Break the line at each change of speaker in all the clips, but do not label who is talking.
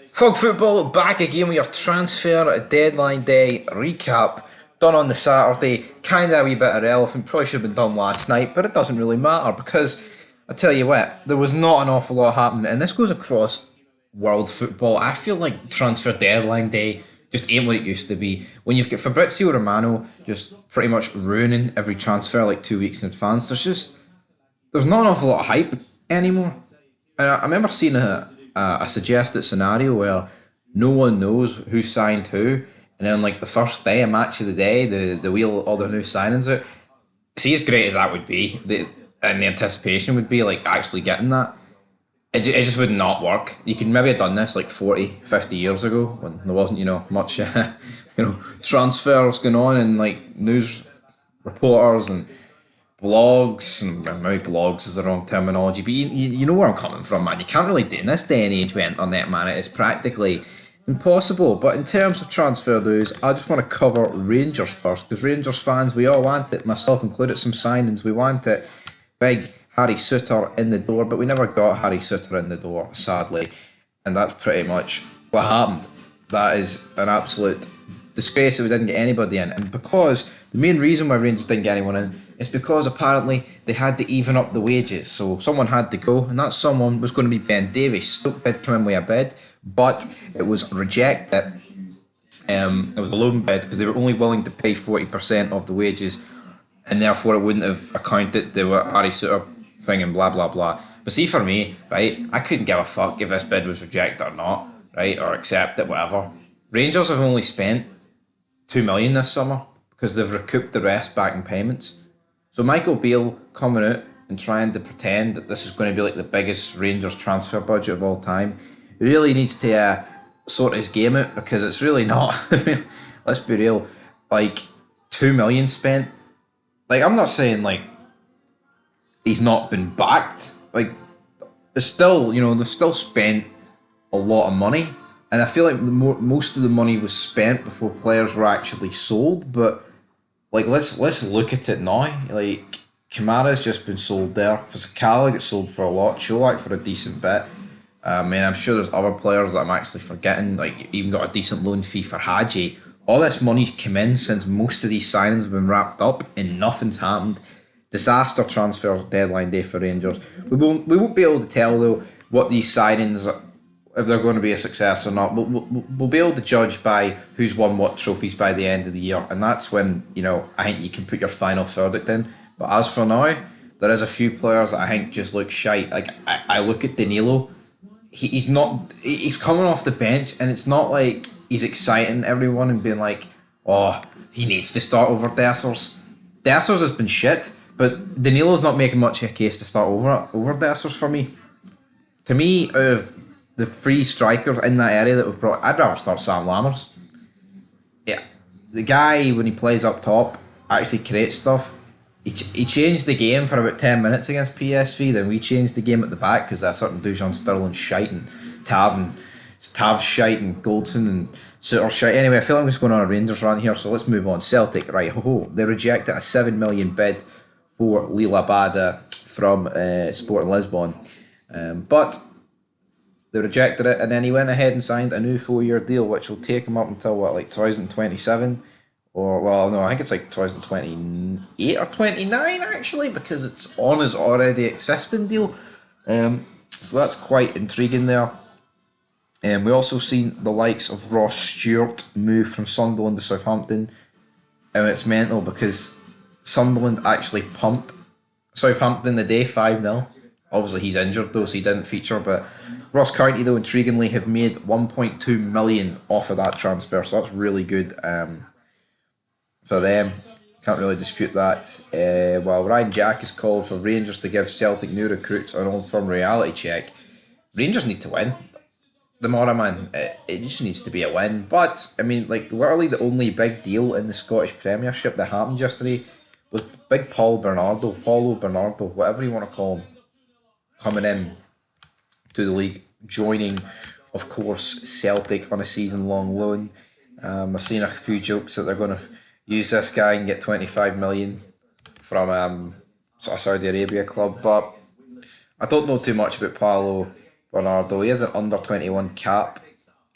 Fog Football back again with your transfer deadline day recap. Done on the Saturday, kinda a wee bit irrelevant, probably should have been done last night, but it doesn't really matter because I tell you what, there was not an awful lot happening, and this goes across world football. I feel like transfer deadline day just ain't what it used to be. When you've got Fabrizio Romano just pretty much ruining every transfer like 2 weeks in advance, there's not an awful lot of hype anymore. And I remember seeing a suggested scenario where no one knows who signed who, and then like the first day, a match of the day, the wheel all the new signings out. See, as great as that would be, and the anticipation would be like actually getting that. It just would not work. You could maybe have done this like 40, 50 years ago when there wasn't, much, transfers going on and like news reporters and blogs, and maybe blogs is the wrong terminology, but you know where I'm coming from, man. You can't really do in this day and age with internet, man. It is practically impossible. But in terms of transfer news, I just want to cover Rangers first, because Rangers fans, we all want it, myself included, some signings. We want it. Big Harry Suter in the door, but we never got Harry Suter in the door, sadly. And that's pretty much what happened. That is an absolute disgrace that we didn't get anybody in. And because the main reason why Rangers didn't get anyone in is because apparently they had to even up the wages. So someone had to go, and that someone was going to be Ben Davies. Stoke did come in with a bid, but it was rejected. It was a loan bid because they were only willing to pay 40% of the wages, and therefore it wouldn't have accounted to what Harry Suter thing and blah blah blah. But see, for me, right, I couldn't give a fuck if this bid was rejected or not, right, or accepted, whatever. Rangers have only spent 2 million this summer because they've recouped the rest back in payments. So Michael Beale coming out and trying to pretend that this is going to be like the biggest Rangers transfer budget of all time, he really needs to sort his game out, because it's really not. Let's be real, like 2 million spent. Like, I'm not saying like he's not been backed. Like, it's still, they've still spent a lot of money. And I feel like most of the money was spent before players were actually sold. But like, let's look at it now. Like, Kamara's just been sold there. Fazakala gets sold for a lot. Cholak for a decent bit. I'm sure there's other players that I'm actually forgetting. Like, you even got a decent loan fee for Hadji. All this money's come in since most of these signings have been wrapped up and nothing's happened. Disaster transfer deadline day for Rangers. We won't be able to tell though what these signings, if they're going to be a success or not. We'll be able to judge by who's won what trophies by the end of the year, and that's when I think you can put your final verdict in. But as for now, there is a few players that I think just look shite. Like, I look at Danilo, he's coming off the bench, and it's not like he's exciting everyone and being like, oh, he needs to start over Dessers. Dessers has been shit, but Danilo's not making much of a case to start over Dessers for me. To me, out of the three strikers in that area that we've brought, I'd rather start Sam Lammers. Yeah, the guy, when he plays up top, actually creates stuff. He changed the game for about 10 minutes against PSV, then we changed the game at the back because a certain Dujon Sterling shite and Tav shite and Goldson and Suter shite. Anyway, I feel like I'm just going on a Rangers rant here, so let's move on. Celtic, right, they rejected a 7 million bid for Lila Bada from Sporting Lisbon. But they rejected it, and then he went ahead and signed a new 4-year deal, which will take him up until, 2027? Or, well, no, I think it's like 2028 or 29, actually, because it's on his already existing deal. So that's quite intriguing there. We also seen the likes of Ross Stewart move from Sunderland to Southampton. And it's mental because Sunderland actually pumped Southampton the day 5-0. Obviously he's injured though, so he didn't feature, but Ross County though, intriguingly, have made 1.2 million off of that transfer, so that's really good for them. Can't really dispute that. While Ryan Jack is called for Rangers to give Celtic new recruits an on-firm reality check, Rangers need to win. The Mora, man, it just needs to be a win. But, literally the only big deal in the Scottish Premiership that happened yesterday was big Paulo Bernardo, whatever you want to call him, coming in to the league, joining, of course, Celtic on a season-long loan. I've seen a few jokes that they're going to use this guy and get 25 million from a Saudi Arabia club, but I don't know too much about Paulo Bernardo. He has an under 21 cap,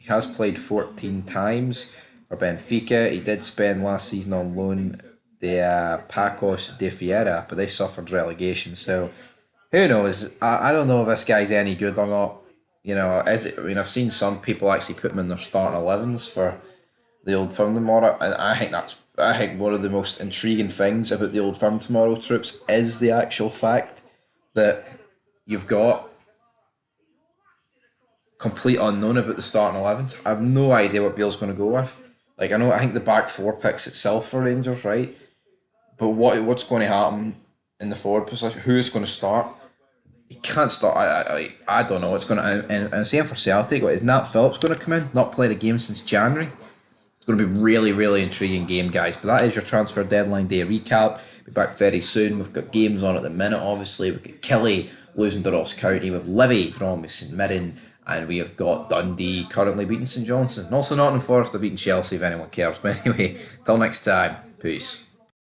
He has played 14 times for Benfica. He did spend last season on loan the Pacos de Fiera, but they suffered relegation. So who knows? I don't know if this guy's any good or not. You know, is it? I mean, I've seen some people actually put him in their starting 11s for the Old Firm tomorrow, and I think one of the most intriguing things about the Old Firm tomorrow troops is the actual fact that you've got complete unknown about the starting 11s. I have no idea what Bale's going to go with. Like I think the back four picks itself for Rangers, right? But what's going to happen in the forward position? Who's going to start? He can't start. I don't know. It's going to and same for Celtic. What is Nat Phillips going to come in? Not played a game since January. It's going to be really really intriguing game, guys. But that is your transfer deadline day recap. Be back very soon. We've got games on at the minute. Obviously, we've got Kelly losing to Ross County. We've Livy drawing with St Mirren. And we have got Dundee currently beating St Johnstone. And also Nottingham Forest are beating Chelsea if anyone cares. But anyway, till next time, peace.